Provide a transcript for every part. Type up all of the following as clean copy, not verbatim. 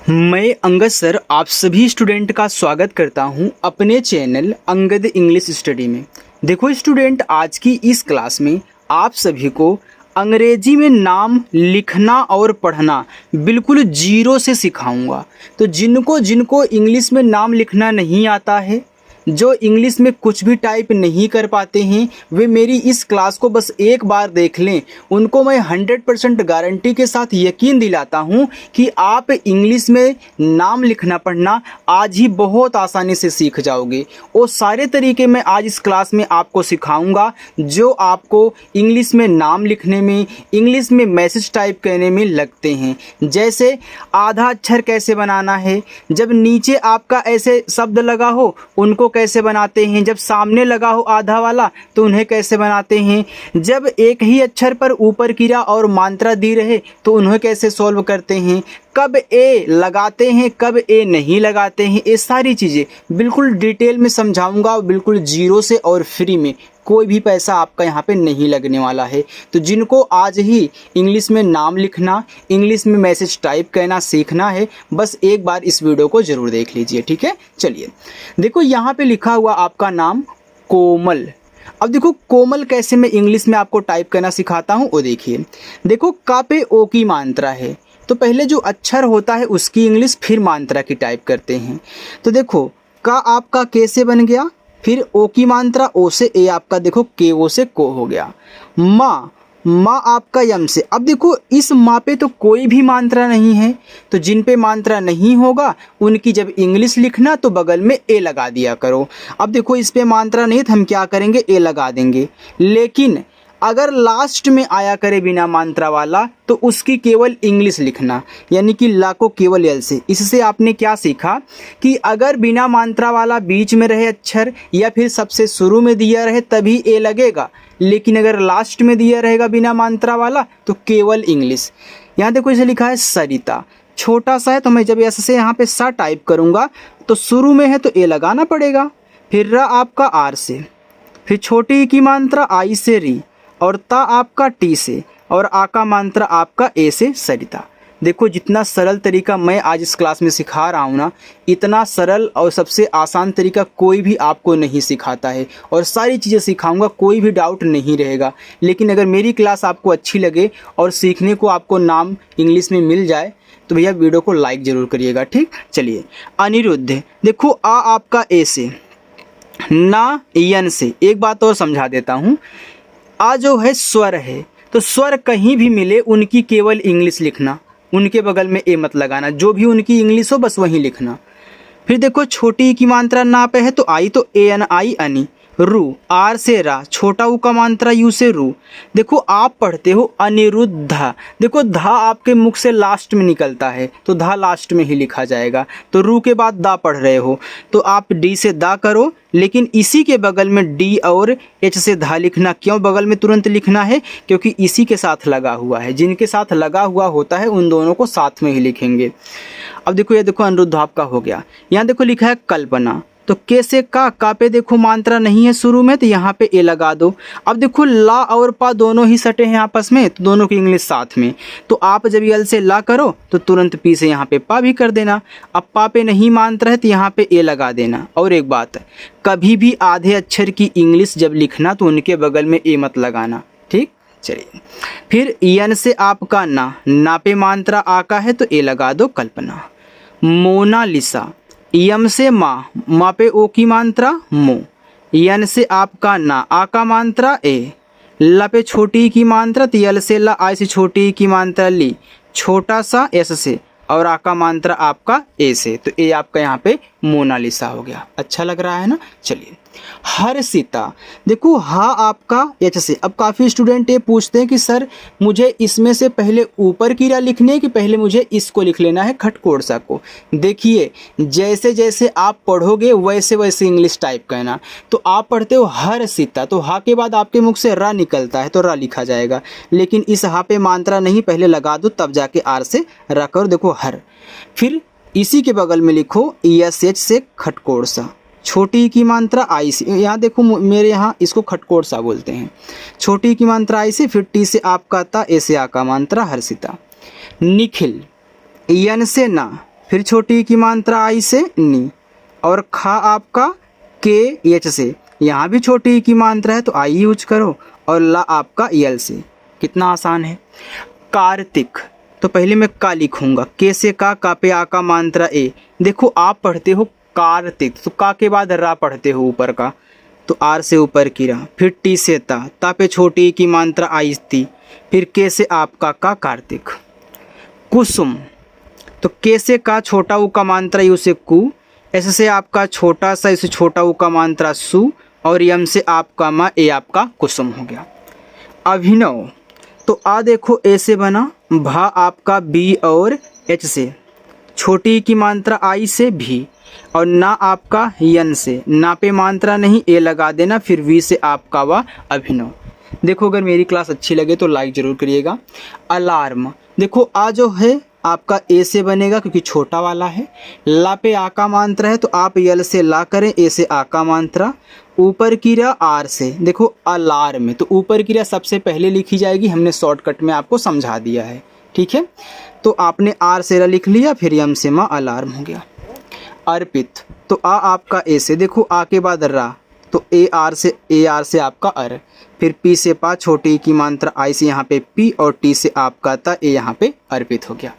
मैं अंगद सर आप सभी स्टूडेंट का स्वागत करता हूं अपने चैनल अंगद इंग्लिश स्टडी में। देखो स्टूडेंट, आज की इस क्लास में आप सभी को अंग्रेजी में नाम लिखना और पढ़ना बिल्कुल जीरो से सिखाऊंगा। तो जिनको जिनको इंग्लिश में नाम लिखना नहीं आता है, जो इंग्लिश में कुछ भी टाइप नहीं कर पाते हैं, वे मेरी इस क्लास को बस एक बार देख लें। उनको मैं 100% गारंटी के साथ यकीन दिलाता हूं कि आप इंग्लिश में नाम लिखना पढ़ना आज ही बहुत आसानी से सीख जाओगे। वो सारे तरीके मैं आज इस क्लास में आपको सिखाऊंगा जो आपको इंग्लिश में नाम लिखने में, इंग्लिश में मैसेज टाइप करने में लगते हैं। जैसे आधा अक्षर कैसे बनाना है, जब नीचे आपका ऐसे शब्द लगा हो उनको कैसे बनाते हैं, जब सामने लगा हो आधा वाला तो उन्हें कैसे बनाते हैं, जब एक ही अक्षर पर ऊपर क्रिया और मात्रा दी रहे तो उन्हें कैसे सॉल्व करते हैं, कब ए लगाते हैं कब ए नहीं लगाते हैं। ये सारी चीज़ें बिल्कुल डिटेल में समझाऊंगा, बिल्कुल जीरो से और फ्री में। कोई भी पैसा आपका यहाँ पे नहीं लगने वाला है। तो जिनको आज ही इंग्लिश में नाम लिखना, इंग्लिश में मैसेज टाइप करना सीखना है, बस एक बार इस वीडियो को ज़रूर देख लीजिए, ठीक है। चलिए देखो, यहाँ पे लिखा हुआ आपका नाम कोमल। अब देखो कोमल कैसे मैं इंग्लिश में आपको टाइप करना सिखाता हूँ वो देखिए। देखो का पे ओ की मात्रा है, तो पहले जो अक्षर होता है उसकी इंग्लिश, फिर मात्रा की टाइप करते हैं। तो देखो का आपका के से बन गया, फिर ओ की मात्रा ओ से ए आपका देखो के ओ से को हो गया। माँ आपका यम से। अब देखो इस माँ पे तो कोई भी मात्रा नहीं है, तो जिन पे मात्रा नहीं होगा उनकी जब इंग्लिश लिखना तो बगल में ए लगा दिया करो। अब देखो इस पे मात्रा नहीं तो हम क्या करेंगे, ए लगा देंगे। लेकिन अगर लास्ट में आया करे बिना मात्रा वाला तो उसकी केवल इंग्लिश लिखना, यानी कि ला को केवल एल से। इससे आपने क्या सीखा कि अगर बिना मात्रा वाला बीच में रहे अक्षर या फिर सबसे शुरू में दिया रहे तभी ए लगेगा, लेकिन अगर लास्ट में दिया रहेगा बिना मात्रा वाला तो केवल इंग्लिश। यहाँ देखो इसे लिखा है सरिता, छोटा सा है तो मैं जब ऐसे यहाँ पे सा टाइप करूँगा तो शुरू में है तो ए लगाना पड़ेगा, फिर र आपका आर से, फिर छोटी की मात्रा आई से री, और ता आपका टी से, और आ का मात्रा आपका ए से सरिता। देखो जितना सरल तरीका मैं आज इस क्लास में सिखा रहा हूँ ना, इतना सरल और सबसे आसान तरीका कोई भी आपको नहीं सिखाता है। और सारी चीज़ें सिखाऊंगा, कोई भी डाउट नहीं रहेगा। लेकिन अगर मेरी क्लास आपको अच्छी लगे और सीखने को आपको नाम इंग्लिश में मिल जाए तो भैया वीडियो को लाइक ज़रूर करिएगा, ठीक। चलिए अनिरुद्ध, देखो आ आपका ए से, ना यन से। एक बात और समझा देता हूँ, आ जो है स्वर है, तो स्वर कहीं भी मिले उनकी केवल इंग्लिश लिखना, उनके बगल में ए मत लगाना, जो भी उनकी इंग्लिश हो बस वही लिखना। फिर देखो छोटी की मात्रा ना पे है तो आई तो ए एन आई अनि। रू आर से रा, छोटा ऊ का मात्रा यू से रू। देखो आप पढ़ते हो अनिरुद्धा, देखो धा आपके मुख से लास्ट में निकलता है तो धा लास्ट में ही लिखा जाएगा। तो रू के बाद दा पढ़ रहे हो तो आप डी से दा करो, लेकिन इसी के बगल में डी और एच से धा लिखना। क्यों बगल में तुरंत लिखना है? क्योंकि इसी के साथ लगा हुआ है, जिनके साथ लगा हुआ होता है उन दोनों को साथ में ही लिखेंगे। अब देखो ये देखो अनिरुद्ध आपका हो गया। यहाँ देखो लिखा है कल्पना, तो के से का पे देखो मात्रा नहीं है शुरू में तो यहाँ पे ए लगा दो। अब देखो ला और पा दोनों ही सटे हैं आपस में, तो दोनों की इंग्लिश साथ में। तो आप जब यल से ला करो तो तुरंत पी से यहाँ पे पा भी कर देना। अब पा पे नहीं मात्रा है तो यहाँ पे ए लगा देना। और एक बात, कभी भी आधे अक्षर की इंग्लिश जब लिखना तो उनके बगल में ए मत लगाना, ठीक। चलिए फिर यन से आपका ना पे मात्रा आ का है तो ए लगा दो कल्पना। मोनालिसा, यम से माँ पे ओ की मात्रा मो, यन से आपका ना, आ का मात्रा ए, ला पे छोटी की मात्रा तो यल से ला, आई से छोटी की मात्रा ली, छोटा सा एस से, और आ का मात्रा आपका ए से। तो ए आपका यहाँ पे मोनालिसा हो गया। अच्छा लग रहा है ना। चलिए हर्षिता, देखो हा आपका एच से। अब काफ़ी स्टूडेंट ये पूछते हैं कि सर मुझे इसमें से पहले ऊपर क्रिया लिखनी है कि पहले मुझे इसको लिख लेना है खटकोड़सा को। देखिए जैसे जैसे आप पढ़ोगे वैसे वैसे इंग्लिश टाइप करना। तो आप पढ़ते हो हर्षिता, तो हा के बाद आपके मुख से रा निकलता है तो रा लिखा जाएगा, लेकिन इस हा पे मात्रा नहीं, पहले लगा दो तब जाके आर से रा करो। देखो हर, फिर इसी के बगल में लिखो यस एच से खटकोड़सा, छोटी की मात्रा आई से। यहाँ देखो मेरे यहाँ इसको खटकोड़सा बोलते हैं। छोटी की मात्रा आई से, फिर टी से आपका ता, ए से आ का मात्रा हर्षिता। निखिल, यन से ना, फिर छोटी की मात्रा आई से नी, और खा आपका के एच से, यहाँ भी छोटी की मात्रा है तो आई यूज करो, और ला आपका यल से। कितना आसान है। कार्तिक, तो पहले मैं का लिखूंगा, के से का पे आ का मात्रा ए। देखो आप पढ़ते हो कार्तिक, तो का के बाद रा पढ़ते हो ऊपर का, तो आर से ऊपर की रा। फिर टी से ता पे छोटी की मात्रा आई थी। फिर के से आपका का कार्तिक। कुसुम, तो के से का छोटा ऊ का मात्रा यू से कु, ऐसे से आपका छोटा सा इसे छोटा ऊ का मात्रा सु, और यम से आपका मा ए आपका कुसुम हो गया। अभिनव, तो आ देखो ए से बना, भा आपका बी और एच से, छोटी की मात्रा आई से भी, और ना आपका यन से, ना पे मात्रा नहीं ए लगा देना, फिर वी से आपका वा अभिनव। देखो अगर मेरी क्लास अच्छी लगे तो लाइक ज़रूर करिएगा। अलार्म, देखो आ जो है आपका ए से बनेगा क्योंकि छोटा वाला है, ला पे आ का मात्रा है तो आप यल से ला करें, ए से आ का मात्रा, ऊपर की रा आर से। देखो अलार्म, तो ऊपर की रा सबसे पहले लिखी जाएगी, हमने शॉर्टकट में आपको समझा दिया है, ठीक है। तो आपने आर से रा लिख लिया, फिर यम से मा अलार्म हो गया। अर्पित, तो आ आपका ए से, देखो आ के बाद रा, तो ए आर से आपका अर, फिर पी से पा, छोटी की मात्रा आई से यहाँ पे पी, और टी से आपका ता, ए यहाँ पे अर्पित हो गया।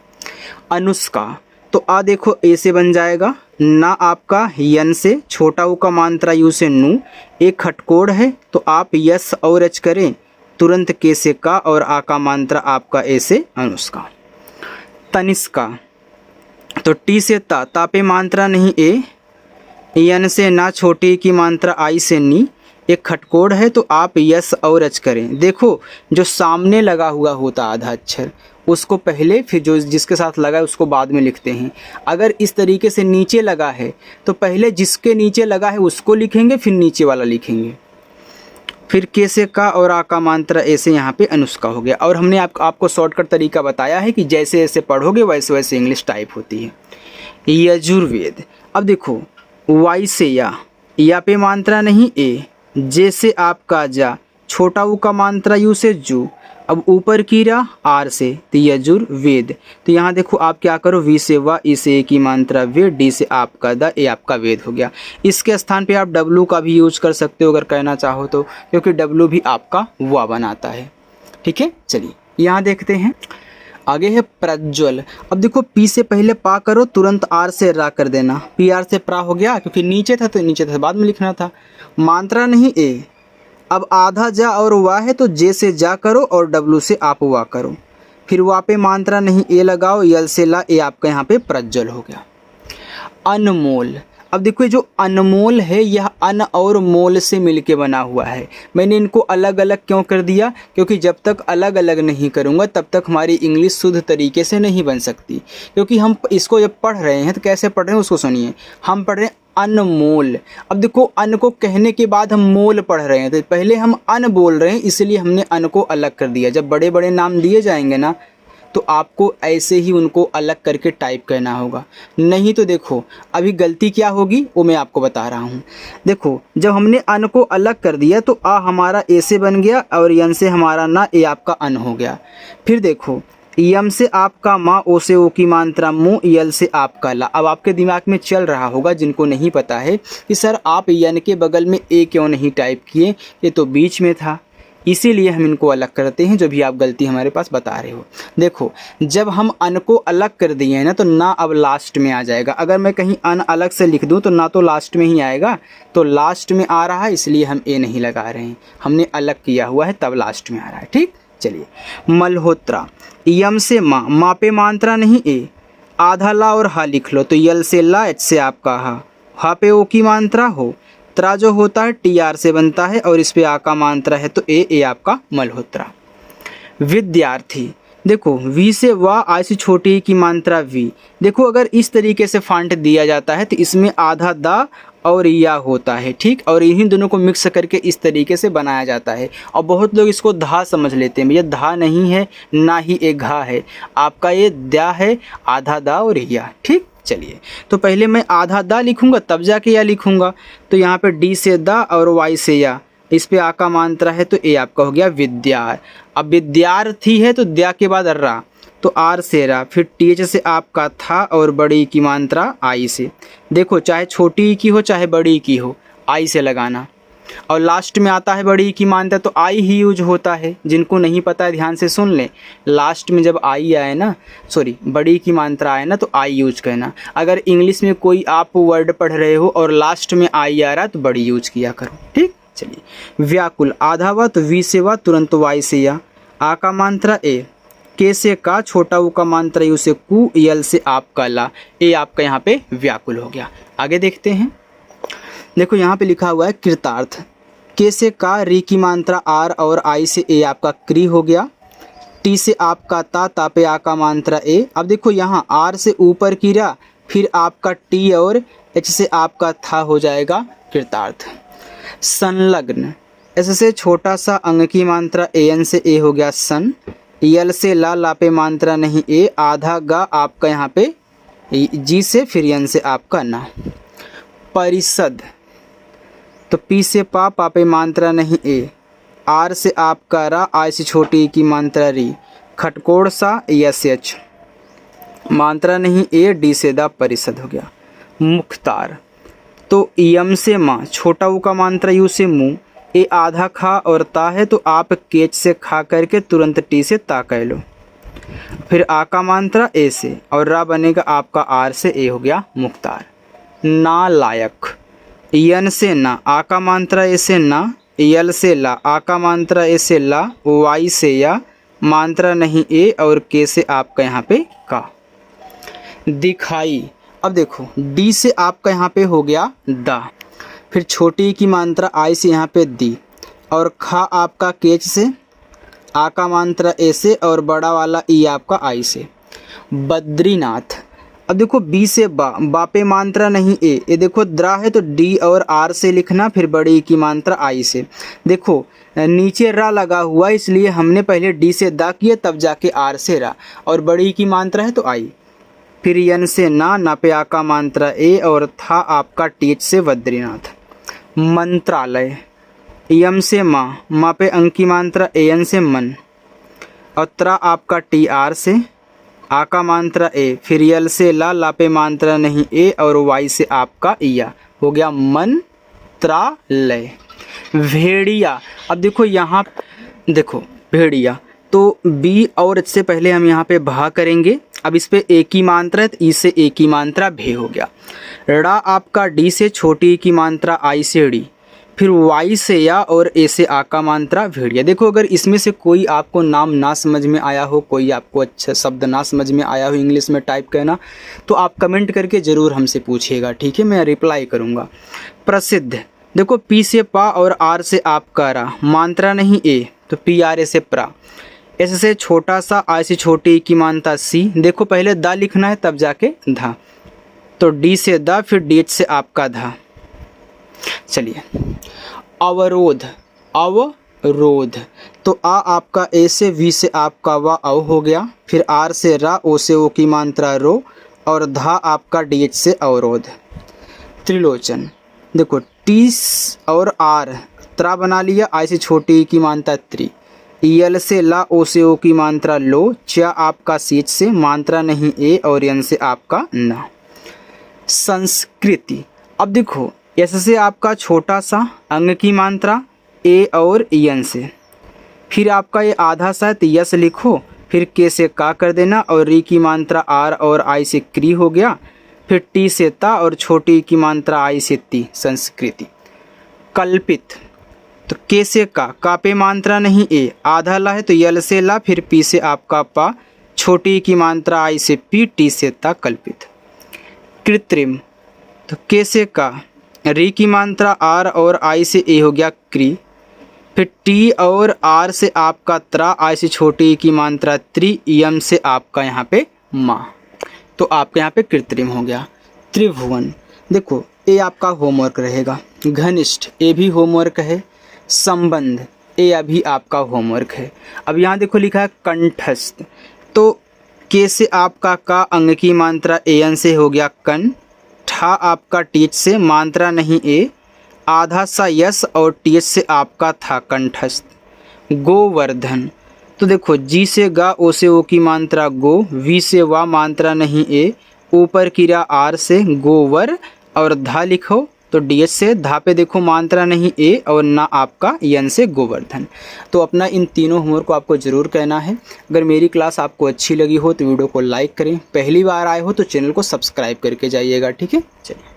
अनुष्का, तो आ देखो ए से बन जाएगा, ना आपका यन से, छोटा ऊ का मात्रा यू से नू, एक खटकोड़ है तो आप यस और एच करें, तुरंत के से का, और आ का मात्रा आपका ए से अनुष्का। तनिष्का, तो टी से ता पे मात्रा नहीं ए, यन से ना, छोटी की मात्रा आई से नी, एक खटकोड़ है तो आप यस और एच करें। देखो जो सामने लगा हुआ होता आधा अक्षर उसको पहले, फिर जो जिसके साथ लगा है उसको बाद में लिखते हैं। अगर इस तरीके से नीचे लगा है तो पहले जिसके नीचे लगा है उसको लिखेंगे, फिर नीचे वाला लिखेंगे। फिर के से का और आ का मात्रा ऐसे यहाँ पे अनुष्का हो गया। और हमने आपको शॉर्टकट तरीका बताया है कि जैसे जैसे पढ़ोगे वैसे वैसे इंग्लिश टाइप होती है। यजुर्वेद, अब देखो वाई से या पे मात्रा नहीं ए, जे से आपका जा, छोटा ऊ का मात्रा यू से जू, अब ऊपर की रा आर से, तो यजुर्वेद। तो यहाँ देखो आप क्या करो, वी से वा, ई से ए की मात्रा वे, डी से आपका द, ए आपका वेद हो गया। इसके स्थान पे आप डब्लू का भी यूज कर सकते हो अगर कहना चाहो तो, क्योंकि डब्लू भी आपका वा बनाता है, ठीक है। चलिए यहाँ देखते हैं, आगे है प्रज्वल। अब देखो पी से पहले पा करो, तुरंत आर से रा कर देना, पी आर से प्रा हो गया, क्योंकि नीचे था तो नीचे था, बाद में लिखना था। मात्रा नहीं ए, अब आधा जा और वाह है तो जे से जा करो और डब्लू से आप वाह करो, फिर वाह पे मात्रा नहीं ए लगाओ, यल से ला, ए आपका यहाँ पे प्रज्वल हो गया। अनमोल, अब देखो जो अनमोल है यह अन और मोल से मिलके बना हुआ है। मैंने इनको अलग अलग क्यों कर दिया, क्योंकि जब तक अलग अलग नहीं करूँगा तब तक हमारी इंग्लिश शुद्ध तरीके से नहीं बन सकती। क्योंकि हम इसको जब पढ़ रहे हैं तो कैसे पढ़ रहे हैं उसको सुनिए। हम पढ़ रहे हैं अनमोल, अब देखो अन को कहने के बाद हम मोल पढ़ रहे हैं, तो पहले हम अन बोल रहे हैं इसलिए हमने अन को अलग कर दिया। जब बड़े बड़े नाम दिए जाएंगे ना तो आपको ऐसे ही उनको अलग करके टाइप करना होगा, नहीं तो देखो अभी गलती क्या होगी वो मैं आपको बता रहा हूँ। देखो जब हमने अन को अलग कर दिया तो आ हमारा ए से बन गया और यन से हमारा ना, ए आपका अन हो गया। फिर देखो यम से आपका माँ, ओ से ओ की मात्रा मु, यल से आपका ला। अब आपके दिमाग में चल रहा होगा जिनको नहीं पता है कि सर आप यन के बगल में ए क्यों नहीं टाइप किए, ये तो बीच में था, इसीलिए हम इनको अलग करते हैं, जो भी आप गलती हमारे पास बता रहे हो। देखो जब हम अन को अलग कर दिए हैं ना तो ना अब लास्ट में आ जाएगा। अगर मैं कहीं अन अलग से लिख दूं तो ना तो लास्ट में ही आएगा, तो लास्ट में आ रहा है इसलिए हम ए नहीं लगा रहे हैं, हमने अलग किया हुआ है तब लास्ट में आ रहा है, ठीक। चलिए मल्होत्रा, यम से माँ, माँ पे मात्रा नहीं ए, आधा ला और हा लिख लो, तो यल से ला, एच से आपका हा पे ओ की मात्रा हो, त्रा जो होता है टी आर से बनता है और इस पे आ का मात्रा है तो ए आपका मल्होत्रा। विद्यार्थी, देखो वी से वा, आई से छोटी की मात्रा वी। देखो अगर इस तरीके से फॉन्ट दिया जाता है तो इसमें आधा दा और या होता है, ठीक, और इन्हीं दोनों को मिक्स करके इस तरीके से बनाया जाता है। और बहुत लोग इसको धा समझ लेते हैं, भैया धा नहीं है ना ही एक घा है, आपका ये द्या है, आधा दा और या, ठीक। चलिए तो पहले मैं आधा दा लिखूंगा तब जाके या लिखूंगा, तो यहाँ पे डी से दा और वाई से या, इस पे आ का मात्रा है तो ए आपका हो गया विद्या। अब विद्यार्थी है तो द्या के बाद अर्रा, तो आर से रा, फिर टी एच से आपका था और बड़ी की मात्रा आई से। देखो चाहे छोटी की हो चाहे बड़ी की हो, आई से लगाना। और लास्ट में आता है बड़ी की मात्रा तो आई ही यूज होता है। जिनको नहीं पता है ध्यान से सुन लें, लास्ट में जब आई आए ना, सॉरी बड़ी की मात्रा आए ना तो आई यूज करना। अगर इंग्लिश में कोई आप वर्ड पढ़ रहे हो और लास्ट में आई आ रहा तो बड़ी यूज किया करो, ठीक। चलिए, व्याकुल आधा व तो वी से व तुरंत वाई से या, आ का मात्रा ए, के से का, छोटा ऊ का मात्रा यू से कु, यल से आपका ला। ए आपका यहाँ पे व्याकुल हो गया। आगे देखते हैं, देखो यहाँ पे लिखा हुआ है कृतार्थ। के से का, री की मात्रा आर और आई से ए आपका क्री हो गया। टी से आपका ता, ता पे आ का मात्रा ए। अब देखो यहाँ आर से ऊपर की रा, फिर आपका टी और एच से आपका था हो जाएगा कृतार्थ। संलग्न, एस से छोटा सा अंग की मात्रा ए एन से ए हो गया सन। यल से ला, ला पे मात्रा नहीं ए, आधा गा आपका यहाँ पे जी से, फिर यन से आपका ना। परिषद, तो पी से पा, पा पे मात्रा नहीं ए, आर से आपका रा, आई से छोटी की मात्रा री। खटकोड़ सा यस एच, मात्रा नहीं ए, डी से दा, परिषद हो गया। मुख्तार, तो यम से माँ, छोटा ऊ का मात्रा यू से मुँह, ए आधा खा और ता है तो आप केच से खा करके तुरंत टी से ता कह लो। फिर आ का मात्रा ए से और रा बनेगा आपका आर से, ए हो गया मुख्तार। नालायक, यन से ना, आ का मात्रा ए से ना, यल से ला, आ का मात्रा ए से ला, वाई से या, मात्रा नहीं ए और के से आपका यहाँ पे का। दिखाई, अब देखो डी से आपका यहाँ पे हो गया दा, फिर छोटी की मात्रा आई से यहाँ पे दी, और खा आपका केच से, आ का मात्रा ए से और बड़ा वाला ई आपका आई से। बद्रीनाथ, अब देखो बी से बा, बा पे मात्रा नहीं ए, ये देखो द्रा है तो डी और आर से लिखना, फिर बड़ी की मात्रा आई से। देखो नीचे रा लगा हुआ इसलिए हमने पहले डी से दा किया तब जाके आर से रा, और बड़ी की मात्रा है तो आई। फिर यन से ना, ना पे आ का मात्रा ए और था आपका टीच से बद्रीनाथ। मंत्रालय, यम से माँ, माँ पे अंक की मात्रा ए एन से मन, और त्रा आपका टी आर से, आ का मात्रा ए, फिर यल से ला, ला पे मात्रा नहीं ए और वाई से आपका इया हो गया मंत्रालय। भेड़िया, अब देखो यहाँ देखो भेड़िया, तो बी और एच से पहले हम यहाँ पे भा करेंगे। अब इस पे ए की मात्रा है तो ई से ए की मात्रा भे हो गया। ड़ा आपका डी से, छोटी की मात्रा आई से डी, फिर वाई से या और ए से आ का मात्रा भेड़िया। देखो अगर इसमें से कोई आपको नाम ना समझ में आया हो, कोई आपको अच्छा शब्द ना समझ में आया हो इंग्लिश में टाइप करना, तो आप कमेंट करके ज़रूर हमसे पूछिएगा, ठीक है, मैं रिप्लाई करूँगा। प्रसिद्ध, देखो पी से पा और आर से आपका रा, मात्रा नहीं ए तो पी आर ए से प्रा। एस से छोटा सा, आई से छोटी की मात्रा सी, देखो पहले दा लिखना है तब जाके धा, तो डी से दा, फिर डी एच से आपका धा। चलिए, अवरोध, अवरोध, तो आ आपका ए से, वी से आपका वा अव हो गया, फिर आर से रा, ओ से ओ की मात्रा रो, और धा आपका डी एच से अवरोध। त्रिलोचन, देखो टी और आर त्रा बना लिया, आई से छोटी की मात्रा त्रि, यल से ला, ओ से ओ की मात्रा लो, चा आपका सीच से, मात्रा नहीं ए और यन से आपका ना। संस्कृति, अब देखो एस से आपका छोटा सा अंग की मात्रा ए और यन से, फिर आपका ये आधा सा तो यस लिखो, फिर के से का कर देना, और री की मात्रा आर और आई से क्री हो गया, फिर टी से ता और छोटी की मात्रा आई से ती, संस्कृति। कल्पित, तो के से का पे मात्रा नहीं ए, आधा ला है तो यल से ला, फिर पी से आपका पा, छोटी की मात्रा आई से पी, टी से ता, कल्पित। कृत्रिम, तो के से का, री की मात्रा आर और आई से ए हो गया क्री, फिर टी और आर से आपका त्रा, आई से छोटी की मात्रा त्रि, यम से आपका यहाँ पे माँ, तो आपके यहाँ पे कृत्रिम हो गया। त्रिभुवन, देखो ये आपका होमवर्क रहेगा। घनिष्ठ, ये भी होमवर्क है। संबंध, ये अभी आपका होमवर्क है। अब यहाँ देखो लिखा है कंठस्थ, तो के से आपका का, अंग की मात्रा ए एन से हो गया कन, ठा आपका टीच से, मात्रा नहीं ए, आधा सा यस और टीच से आपका था कंठस्थ। गोवर्धन, तो देखो जी से गा, ओ से ओ की मात्रा गो, वी से वा मात्रा नहीं ए, ऊपर किरा आर से गोवर, और धा लिखो तो डीएच से धा पे देखो मात्रा नहीं ए और ना आपका यन से गोवर्धन। तो अपना इन तीनों होमवर्क को आपको ज़रूर कहना है। अगर मेरी क्लास आपको अच्छी लगी हो तो वीडियो को लाइक करें, पहली बार आए हो तो चैनल को सब्सक्राइब करके जाइएगा, ठीक है। चलिए।